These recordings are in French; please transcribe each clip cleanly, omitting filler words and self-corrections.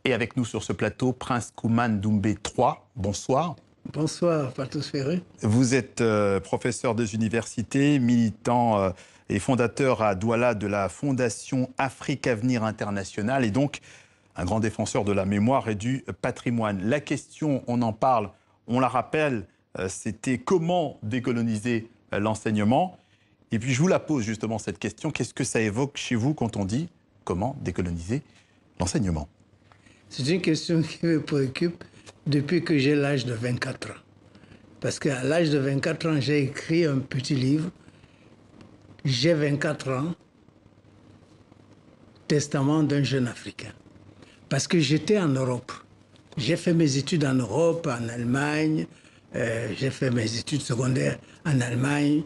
Et avec nous sur ce plateau, Prince Koumane Doumbé III. Bonsoir. Bonsoir, Pathos Ferré. Vous êtes professeur des universités, militant et fondateur à Douala de la Fondation Afrique Avenir International et donc un grand défenseur de la mémoire et du patrimoine. La question, on en parle, on la rappelle, c'était comment décoloniser l'enseignement. Et puis je vous la pose justement cette question, qu'est-ce que ça évoque chez vous quand on dit comment décoloniser l'enseignement? C'est une question qui me préoccupe depuis que j'ai l'âge de 24 ans. Parce qu'à l'âge de 24 ans, j'ai écrit un petit livre. J'ai 24 ans, Testament d'un jeune Africain. Parce que j'étais en Europe. J'ai fait mes études en Europe, en Allemagne. J'ai fait mes études secondaires en Allemagne,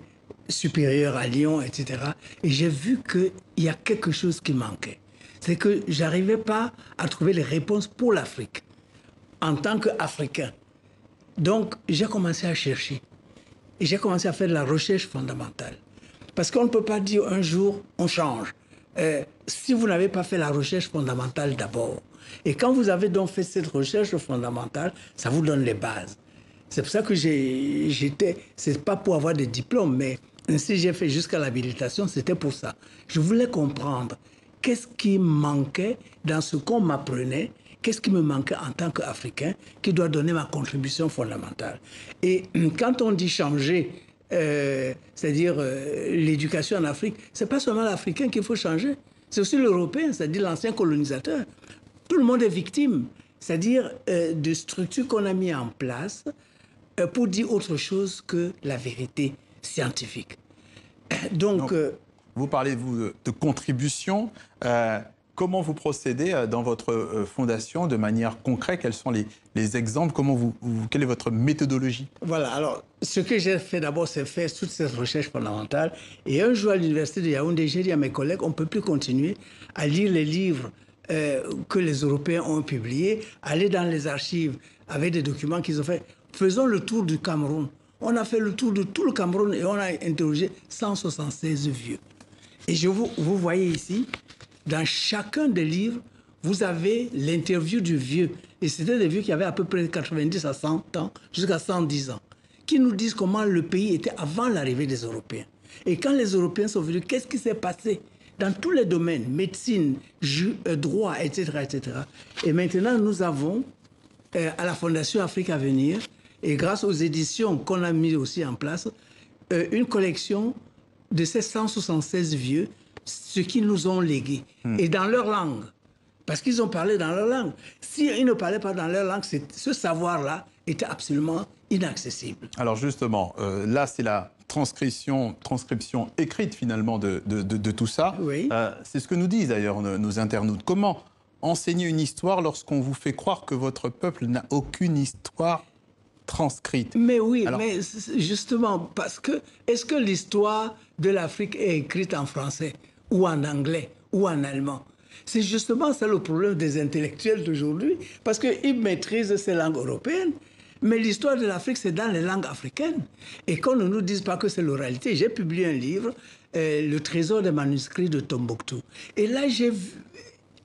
supérieures à Lyon, etc. Et j'ai vu qu'il y a quelque chose qui manquait. C'est que je n'arrivais pas à trouver les réponses pour l'Afrique en tant qu'Africain. Donc, j'ai commencé à chercher. Et j'ai commencé à faire de la recherche fondamentale. Parce qu'on ne peut pas dire un jour, on change. Si vous n'avez pas fait la recherche fondamentale d'abord. Et quand vous avez donc fait cette recherche fondamentale, ça vous donne les bases. C'est pour ça que c'est pas pour avoir des diplômes, mais si j'ai fait jusqu'à l'habilitation, c'était pour ça. Je voulais comprendre qu'est-ce qui manquait dans ce qu'on m'apprenait, qu'est-ce qui me manquait en tant qu'Africain, qui doit donner ma contribution fondamentale. Et quand on dit changer, c'est-à-dire l'éducation en Afrique, c'est pas seulement l'Africain qu'il faut changer, c'est aussi l'Européen, c'est-à-dire l'ancien colonisateur. Tout le monde est victime, c'est-à-dire de structures qu'on a mis en place pour dire autre chose que la vérité scientifique. Donc vous parlez de contribution. Comment vous procédez dans votre fondation de manière concrète? Quels sont les exemples? Quelle est votre méthodologie? Voilà, alors ce que j'ai fait d'abord, c'est faire toute cette recherche fondamentale. Et un jour à l'université de Yaoundé, j'ai dit à mes collègues, on ne peut plus continuer à lire les livres que les Européens ont publiés, aller dans les archives avec des documents qu'ils ont faits. Faisons le tour du Cameroun. On a fait le tour de tout le Cameroun et on a interrogé 176 vieux. Et vous voyez ici, dans chacun des livres, vous avez l'interview du vieux. Et c'était des vieux qui avaient à peu près 90 à 100 ans, jusqu'à 110 ans, qui nous disent comment le pays était avant l'arrivée des Européens. Et quand les Européens sont venus, qu'est-ce qui s'est passé dans tous les domaines, médecine, droit, etc., etc. Et maintenant, nous avons, à la Fondation Afrique Avenir, et grâce aux éditions qu'on a mis aussi en place, une collection de ces 176 vieux, ce qu'ils nous ont légué, et dans leur langue. Parce qu'ils ont parlé dans leur langue. S'ils ne parlaient pas dans leur langue, ce savoir-là était absolument inaccessible. Alors justement, là c'est la transcription écrite finalement de tout ça. Oui. C'est ce que nous disent d'ailleurs nos internautes. Comment enseigner une histoire lorsqu'on vous fait croire que votre peuple n'a aucune histoire transcrite? Mais oui, alors, mais justement, parce que est-ce que l'histoire de l'Afrique est écrite en français ou en anglais ou en allemand? C'est justement ça le problème des intellectuels d'aujourd'hui, parce qu'ils maîtrisent ces langues européennes, mais l'histoire de l'Afrique, c'est dans les langues africaines. Et qu'on ne nous dise pas que c'est l'oralité. J'ai publié un livre, Le trésor des manuscrits de Tombouctou. Et là, j'ai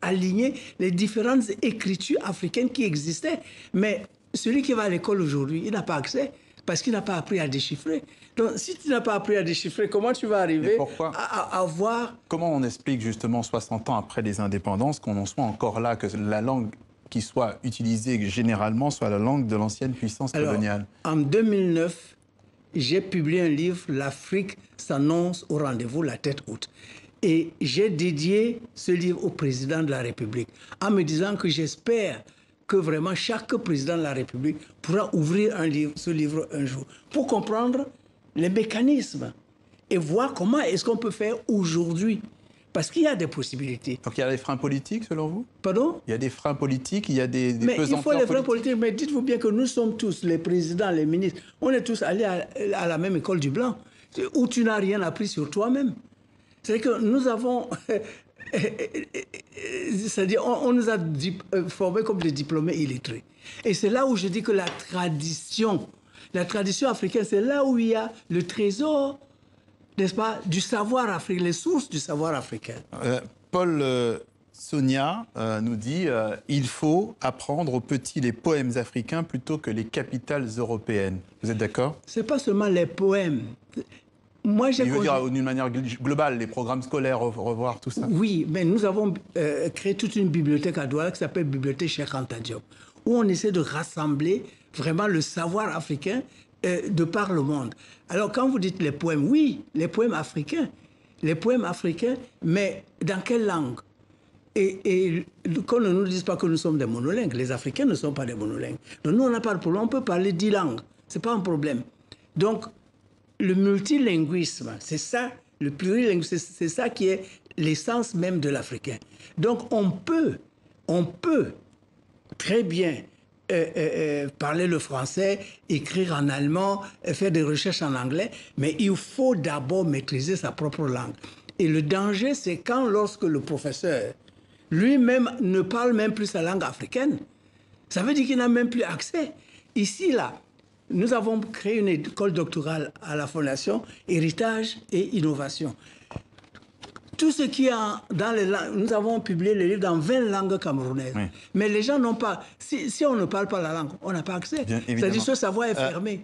aligné les différentes écritures africaines qui existaient. Mais celui qui va à l'école aujourd'hui, il n'a pas accès parce qu'il n'a pas appris à déchiffrer. Donc, si tu n'as pas appris à déchiffrer, comment tu vas arriver à voir... Comment on explique justement 60 ans après les indépendances qu'on en soit encore là, que la langue qui soit utilisée généralement soit la langue de l'ancienne puissance coloniale? En 2009, j'ai publié un livre, L'Afrique s'annonce au rendez-vous, la tête haute. Et j'ai dédié ce livre au président de la République, en me disant que j'espère que vraiment chaque président de la République pourra ouvrir ce livre un jour pour comprendre les mécanismes et voir comment est-ce qu'on peut faire aujourd'hui. Parce qu'il y a des possibilités. Donc il y a des freins politiques selon vous? Pardon? Il y a des freins politiques, il y a des mais il faut les freins politiques. politiques. Mais dites-vous bien que nous sommes tous, les présidents, les ministres, on est tous allés à la même école du Blanc, où tu n'as rien appris sur toi-même. C'est que nous avons... c'est-à-dire, on nous a formés comme des diplômés illettrés. Et c'est là où je dis que la tradition africaine, c'est là où il y a le trésor, n'est-ce pas, du savoir africain, les sources du savoir africain. Paul Sonia nous dit il faut apprendre aux petits les poèmes africains plutôt que les capitales européennes. Vous êtes d'accord? C'est pas seulement les poèmes. Moi, Je veux dire, d'une manière globale, les programmes scolaires, revoir tout ça. Oui, mais nous avons créé toute une bibliothèque à Douala qui s'appelle Bibliothèque Cheikh Anta Diop, où on essaie de rassembler vraiment le savoir africain de par le monde. Alors, quand vous dites les poèmes, oui, les poèmes africains, mais dans quelle langue? Et qu'on ne nous dise pas que nous sommes des monolingues. Les Africains ne sont pas des monolingues. Donc nous, on n'a pas de problème. On peut parler 10 langues. Ce n'est pas un problème. Donc, le multilinguisme, c'est ça, le plurilinguisme, c'est ça qui est l'essence même de l'Africain. Donc, on peut très bien parler le français, écrire en allemand, faire des recherches en anglais, mais il faut d'abord maîtriser sa propre langue. Et le danger, c'est lorsque le professeur lui-même ne parle même plus sa langue africaine. Ça veut dire qu'il n'a même plus accès. Ici, là, nous avons créé une école doctorale à la Fondation Héritage et Innovation. Tout ce qui est dans les langues, nous avons publié les livres dans 20 langues camerounaises. Oui. Mais les gens n'ont pas... Si on ne parle pas la langue, on n'a pas accès. C'est-à-dire que ce savoir est fermé.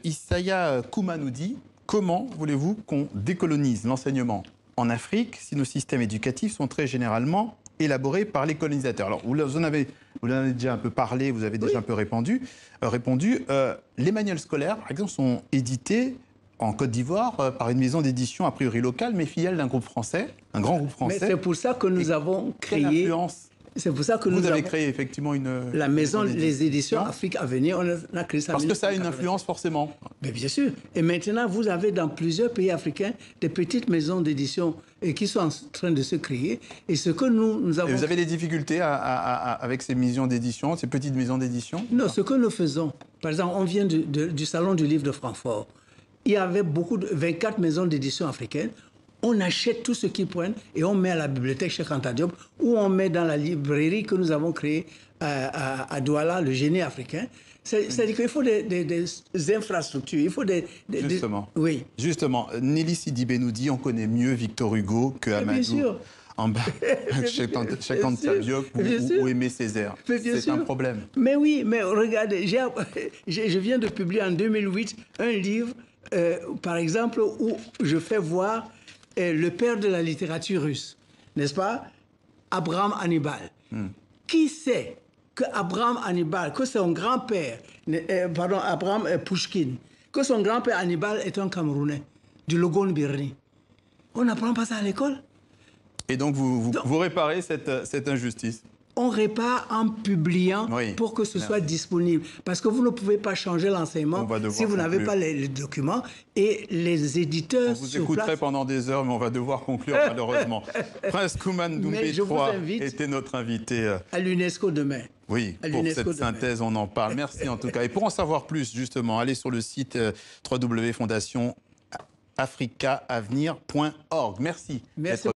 Issaya Kouma nous dit, comment voulez-vous qu'on décolonise l'enseignement en Afrique si nos systèmes éducatifs sont très généralement élaborés par les colonisateurs? Alors, vous en avez déjà un peu parlé, vous avez déjà un peu répondu. Les manuels scolaires, par exemple, sont édités en Côte d'Ivoire par une maison d'édition a priori locale, mais filiale d'un groupe français, un grand groupe français. Mais c'est pour ça que nous avons créé... C'est pour ça que vous avez créé effectivement la maison, les éditions Afrique à venir, on a créé ça. Parce que ça a une influence forcément. Mais bien sûr. Et maintenant, vous avez dans plusieurs pays africains des petites maisons d'édition qui sont en train de se créer. Et ce que nous avons... Et vous avez des difficultés avec ces maisons d'édition, ces petites maisons d'édition? Non, ce que nous faisons, par exemple, on vient du Salon du Livre de Francfort. Il y avait 24 maisons d'édition africaines. On achète tout ce qu'ils prennent et on met à la bibliothèque Cheikh Anta Diop ou on met dans la librairie que nous avons créée à Douala, le génie africain. C'est-à-dire qu'il faut des infrastructures, il faut Justement. Oui. Justement, Nelly Sidibé nous dit on connaît mieux Victor Hugo que Amadou Cheikh Anta Diop ou Aimé Césaire. C'est un problème. Mais oui, mais regardez, je viens de publier en 2008 un livre, par exemple, où je fais voir le père de la littérature russe, n'est-ce pas? Abraham Hannibal. Qui sait que Abraham Hannibal, que son grand-père, Abraham Pouchkine, que son grand-père Hannibal est un Camerounais, du Logon Birni? On n'apprend pas ça à l'école. Et donc vous réparez cette injustice? On répare en publiant pour que ce soit disponible. Parce que vous ne pouvez pas changer l'enseignement si vous n'avez pas les documents. Et les éditeurs... On vous écouterait pendant des heures, mais on va devoir conclure malheureusement. Prince Koumane Doumbé III était notre invité. À l'UNESCO demain. Oui, pour cette synthèse, on en parle. Merci en tout cas. Et pour en savoir plus, justement, allez sur le site www.fondationafricaavenir.org. Merci. Merci.